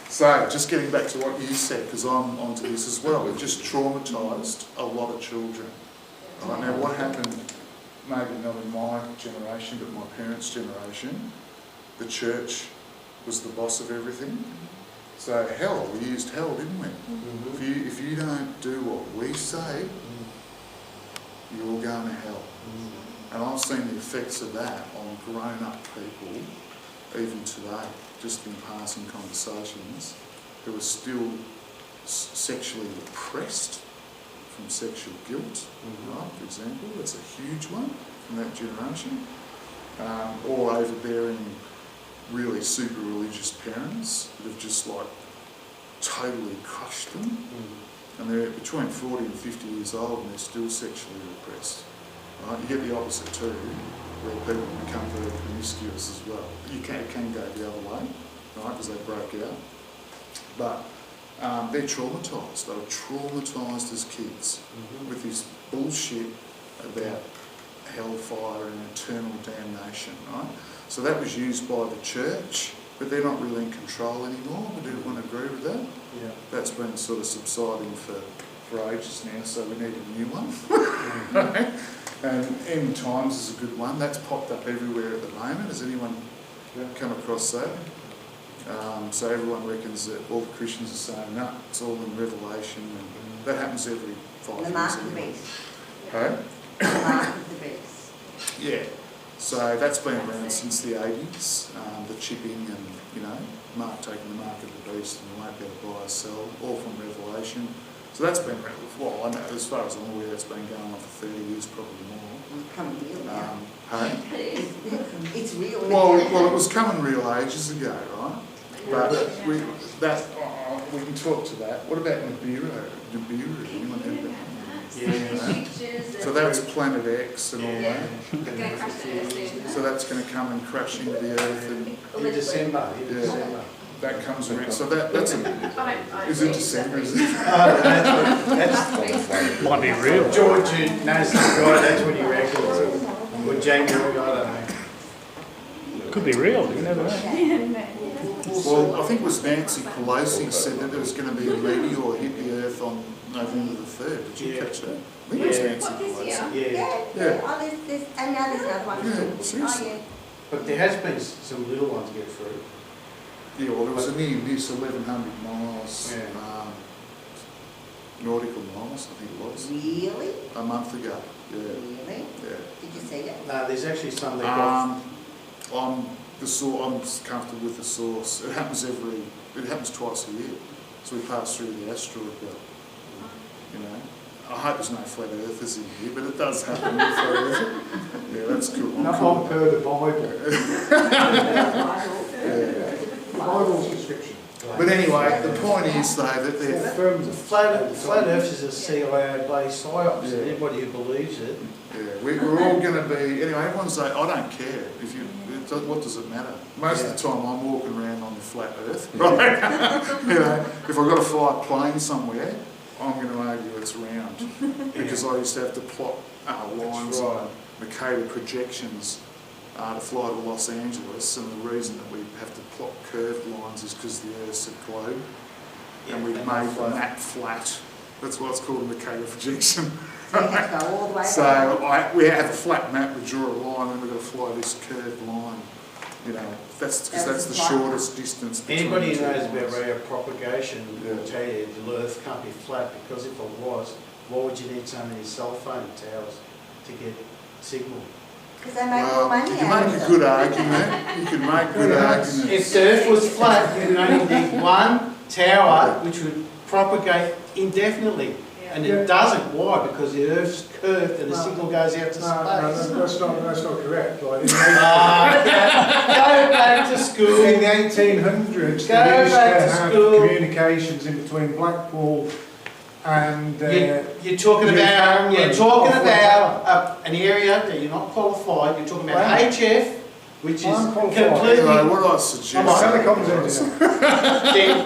So, just getting back to what you said, because I'm onto this as well, it just traumatised a lot of children. Right, now, what happened, maybe not in my generation, but my parents' generation, the church was the boss of everything. So hell, we used hell, didn't we? If you don't do what we say, you're going to hell. And I've seen the effects of that on grown-up people, even today, just in passing conversations, who are still sexually repressed from sexual guilt, right, for example. That's a huge one from that generation. Or overbearing, really super religious parents that have just like totally crushed them. And they're between 40 and 50 years old and they're still sexually repressed. Right? You get the opposite too, where people become very promiscuous as well. It can go the other way, right, because they break out. But they're traumatised. They were traumatised as kids with this bullshit about hellfire and eternal damnation, right? So that was used by the church, but they're not really in control anymore. Would everyone agree with that? Yeah. That's been sort of subsiding for ages now, so we need a new one. Right? And End Times is a good one. That's popped up everywhere at the moment. Has anyone come across that? So everyone reckons that all the Christians are saying, no, it's all in Revelation, and that happens every 5 years. The mark of the beast. Okay? The mark of the beast. Yeah. So that's been around since the 80s, the chipping and, you know, taking the mark of the beast and you won't be able to buy or sell, all from Revelation. So that's been around, well, I know, as far as I'm aware, it's been going on for 30 years, probably more. It's becoming real now. Hey? It's real. Well, it was coming real ages ago, right? But we can talk to that. What about Nibiru? Anyone heard of that? Yeah. So that's Planet X and all that. It's going to crash the Earth. So that's going to come and crash into the Earth and In December. that comes around. So that's is it December? Is it? That's Might be real. George, who knows the guy, that's what he reckons. Or January, I don't know. Could be real, you never know. Well, I think it was Nancy Pelosi said that there was going to be a meteor hit the Earth on November the 3rd. Did you catch that? I think it was Nancy Pelosi. Yeah. Oh, and now there's another one. Yeah, seriously. Oh, yeah. But there has been some little ones get through. Yeah, well, there was a near miss, 1,100 miles, nautical miles, I think it was. Really? A month ago. Yeah. Really? Yeah. Did you see that? No, there's actually some that got... I'm comfortable with the source. It happens twice a year. So we pass through the asteroid belt. You know, I hope there's no flat earthers in here, but it does happen with flat earthers. Yeah, that's cool. Not on per the Bible. Bible's description. But anyway, the point is though that they're Flat Earth is a CIA-based psyops, and anybody who believes it... Yeah, we're all going to be... Anyway, everyone's like, I don't care. What does it matter? Most of the time I'm walking around on the flat earth, right? You know, if I've got to fly a plane somewhere, I'm going to argue it's round. Because I used to have to plot lines on Mercator projections to fly to Los Angeles, and the reason that we have to plot curved lines is because the Earth's a globe, and we've made the map flat. That's why it's called a Mercator projection. So you have to go all the way So down. we have a flat map, we draw a line, and we've got to fly this curved line. You know, that's because that's the shortest distance between Anybody who the two knows about lines. radio propagation will tell you the Earth can't be flat, because if it was, why would you need so many cell phone towers to get signal? Because they make more money you can out of make a it. good argument. You can make good arguments. If the Earth was flat, you'd only need one tower which would propagate indefinitely. And it doesn't. Why? Because the Earth's curved and the signal goes out to space. That's not correct. Like Go back to school. in the 1800s, they used to have communications in between Blackpool and... You're talking about an area that you're not qualified. You're talking about HF, which is completely... What I suggest... I'm a telecoms engineer.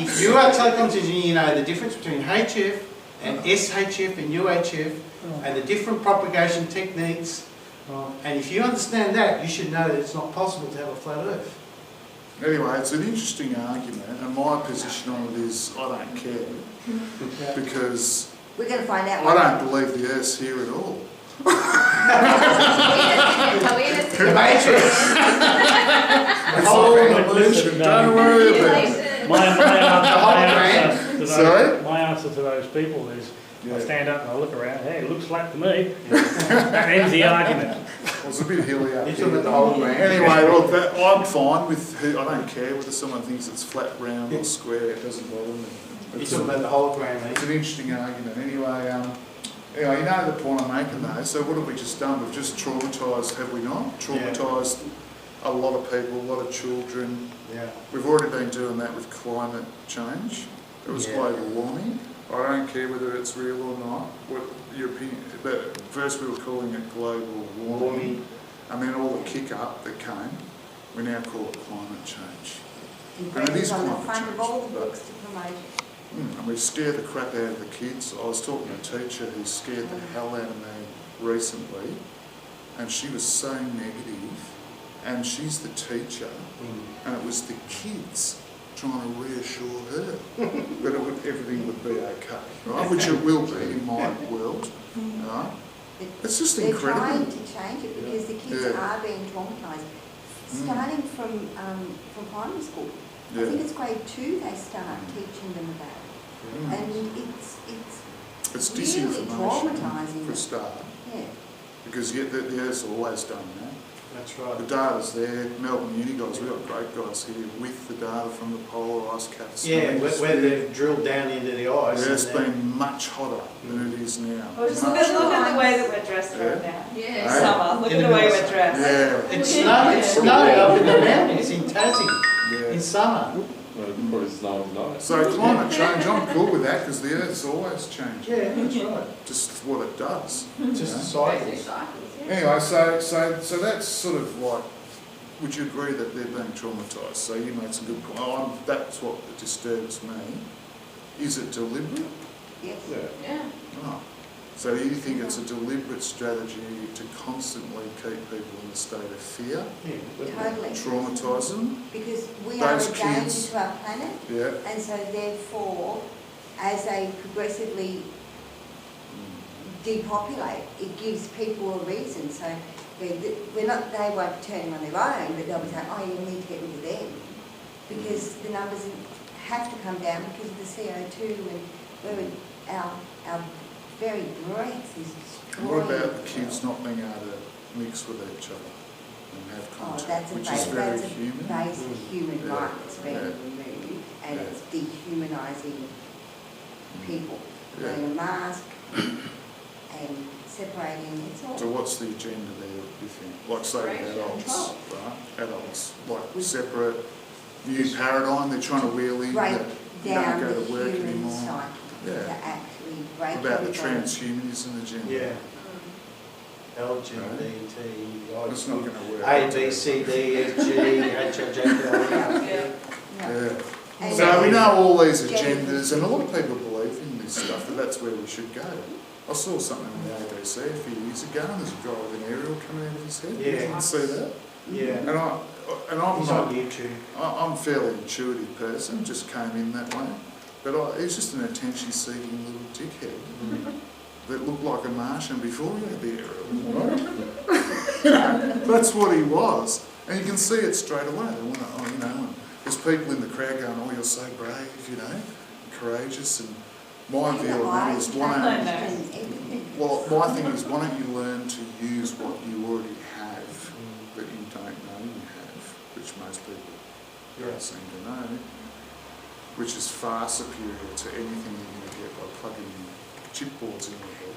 If you are a telecoms engineer, you know the difference between HF and SHF and UHF and the different propagation techniques. And if you understand that, you should know that it's not possible to have a flat Earth. Anyway, it's an interesting argument, and my position on it is I don't care, because We're going to find out. I don't believe the Earth's here at all. Are we in a The Matrix. It's all an illusion, don't worry about it. My answer to those people is, I stand up and I look around, hey, it looks flat to me. Yeah. That ends the argument. Well, it's a bit hilly up You're here. talking about the hologram. Anyway, look, I'm fine with I don't care whether someone thinks it's flat, round or square, it doesn't bother me. You're talking about the hologram, It's an interesting argument. Anyway, you know the point I'm making though. So what have we just done? We've just traumatised, have we not? Traumatised a lot of people, a lot of children. Yeah. We've already been doing that with climate change. It was global warming. I don't care whether it's real or not. What your opinion? But first we were calling it global warming, and then all the kick up that came, we now call it climate change. And it is on the climate front of change, all the but- books to promote it. And we scare the crap out of the kids. I was talking to a teacher who scared the hell out of me recently, and she was so negative, and she's the teacher, and it was the kids trying to reassure her that everything would be okay, right? Which it will be in my world, right? It's just They're incredible. trying to change it because the kids are being traumatised, starting from primary school. I think it's grade 2 they start teaching them about it. And It's really disinformation traumatising for a them. start, Yeah. because the Earth's always done that. That's The right. data's there. Melbourne Uni guys, we've got great guys here with the data from the polar ice caps. Yeah, where they've drilled down into the ice. Yeah, it's and then- been much hotter than it is now. Well, just Much look hotter. at the way that we're dressed right now. Yeah. Summer, look In at the the way middle. we're dressed. Yeah, It's snowing up in the mountains in Tassie in yeah. summer. Well, probably snowing tonight. So climate change, I'm cool with that because the Earth's always changing. Yeah, that's right. Just what it does. Just a Yeah. cycle. Anyway, so that's sort of like, would you agree that they're being traumatised? So you made some good points. That's what disturbs me. Is it deliberate? Yes. Yeah. Oh. So do you think it's a deliberate strategy to constantly keep people in a state of fear, Totally. traumatise them? Because we are a Those danger kids. to our planet, Yeah. and so therefore, as they progressively depopulate, it gives people a reason. So they won't be turning on their own, but they'll be saying, oh, you need to get rid of them. Because the numbers have to come down because of the CO2 and our very breath is And what destroying. about the kids not being able to mix with each other and have Oh, contact, that's which is very a human? basic human Yeah. right that's being Yeah. removed, and Yeah. it's dehumanising people. Yeah. Wearing a mask and separating, it's all. So what's the agenda there, you think? Like say with adults, right? Adults, like separate, new paradigm they're trying to wheel in, break that you don't down go the to work human anymore. psyche to Yeah. actually break About the everybody. transhumanism agenda. Yeah. LGBT, It's not going to work. A, B, C, D, F, G, H, I, J, K, L, M. Yeah. No. Yeah. And So we know all these Gender- agendas, and a lot of people believe in this stuff, and that's where we should go. I saw something on the ABC a few years ago, and there's a guy with an aerial coming out of his head. Yeah. You didn't see that? Yeah. And I'm He's not, on YouTube. I'm a fairly intuitive person, just came in that way. But he's just an attention-seeking little dickhead that looked like a Martian before he had the aerial. Right? You know, that's what he was. And you can see it straight away. They want to, and there's people in the crowd going, oh, you're so brave, courageous. And my view on that is, why don't you learn to use what you already have that you don't know you have, which most people don't seem to know, which is far superior to anything you're going to get by plugging in chipboards in your head.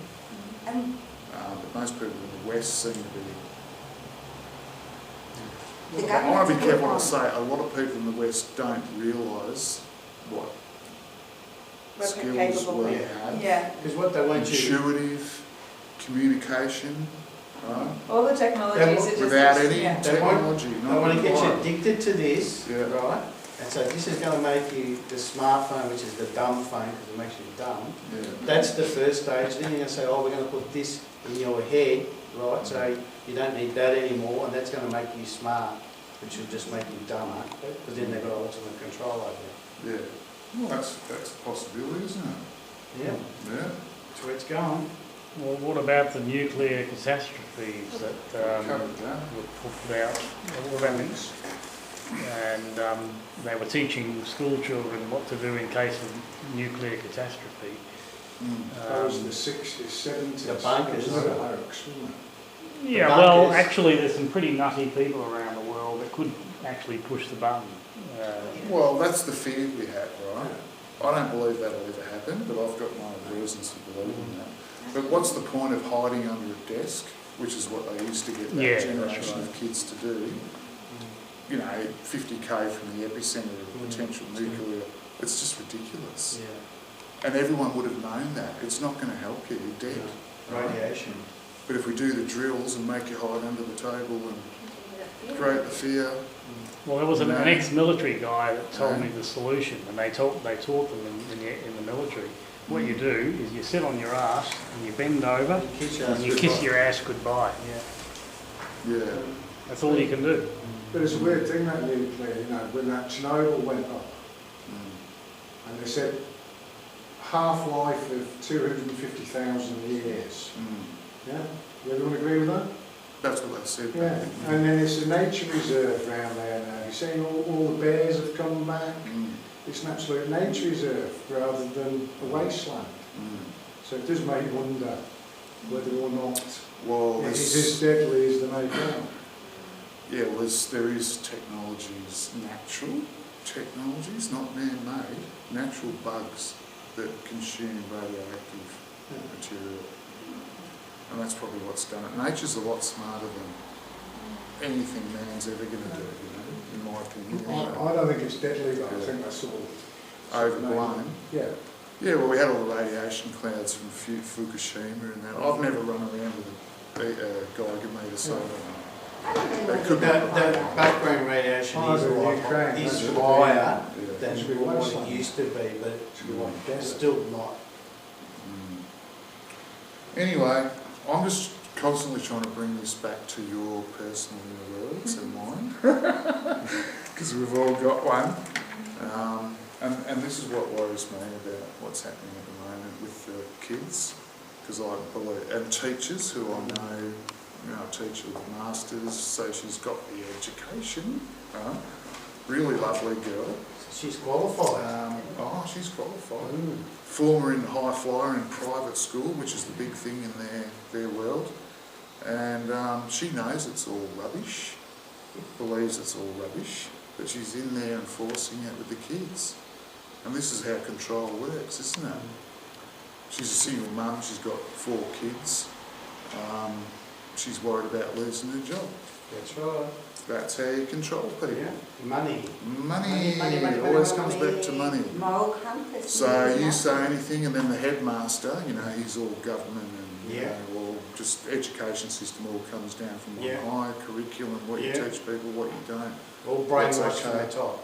And But most people in the West seem to be... the I want to be government's careful what I on. say. A lot of people in the West don't realise what What skills we're capable we of. have. Yeah. Because what they want you, Intuitive communication, right? All the technologies are just. Without any Yeah. technology. they want to get you required. addicted to this, Yeah. right? And so this is going to make you the smartphone, which is the dumb phone, because it makes you dumb. Yeah. That's the first stage. Then you're going to say, oh, we're going to put this in your head, right? So you don't need that anymore, and that's going to make you smart. which will just make them dumber, because then they've got ultimate control over it. Yeah. Well, that's a possibility, isn't it? Yeah, Yeah. that's where it's going. Well, what about the nuclear catastrophes that Covered that. were put out? What about this? And they were teaching school children what to do in case of nuclear catastrophe. That was in the 60s, 70s. The bunkers. It was a hoax, wasn't it? Yeah, The well, bunkers. actually, there's some pretty nutty people around the world that could actually push the button. Well, that's the fear we have, right? I don't believe that'll ever happen, but I've got my reasons to believe in that. But what's the point of hiding under a desk, which is what they used to get that Yeah, that's generation right. of kids to do? You know, 50k from the epicentre of potential nuclear. It's just ridiculous. Yeah. And everyone would have known that. It's not going to help you. You're dead. right? Radiation. But if we do the drills and make you hide under the table and create the fear, Well, there was an ex-military guy that told me the solution, and they taught them in the military. What you do is you sit on your ass and you bend over and you kiss your ass goodbye. yeah. That's all you can do. But it's a weird thing, that nuclear, you know, when that Chernobyl went up, Mm. and they said half-life of 250,000 years. Mm. Yeah? You everyone agree with that? That's what they said. Yeah. And then it's a nature reserve round there now. You're seeing all the bears have come back. Mm. It's an absolute nature reserve rather than a wasteland. Mm. So it does make you wonder whether or not Well, it is as deadly as they make out. yeah, well, there is technologies, natural technologies, not man-made, natural bugs that consume radioactive material. And that's probably what's done it. Nature's a lot smarter than anything man's ever going to do, you know, in my opinion. I don't think it's deadly, but I think that's all Overblown. Yeah. Yeah, well, we had all the radiation clouds from Fukushima and that. I've never run around with a Geiger meter, so that could be. The background radiation is Either Ukraine, is that's higher Yeah. than Should be what wasteland. it used to be, but Should be like it's desert. still not. Anyway, I'm just constantly trying to bring this back to your personal inner worlds and mine, because we've all got one. And this is what worries me about what's happening at the moment with the kids, because I believe, and teachers who I know, you know, a teacher with a master's, so she's got the education, really lovely girl. She's qualified. She's qualified. Mm. Former in high flyer in private school, which is the big thing in their world. And she knows it's all rubbish, believes it's all rubbish, but she's in there enforcing it with the kids. And this is how control works, isn't it? She's a single mum, she's got 4 kids. She's worried about losing her job. That's right. That's how you control people. Yeah. Money. Money, Money, always comes back to money. Moral compass. So you say anything, and then the headmaster, you know, he's all government and you Yeah. know, all just education system all comes down from one Yeah. high curriculum, what you Yeah. teach people, what you don't. All brainwashed from the top.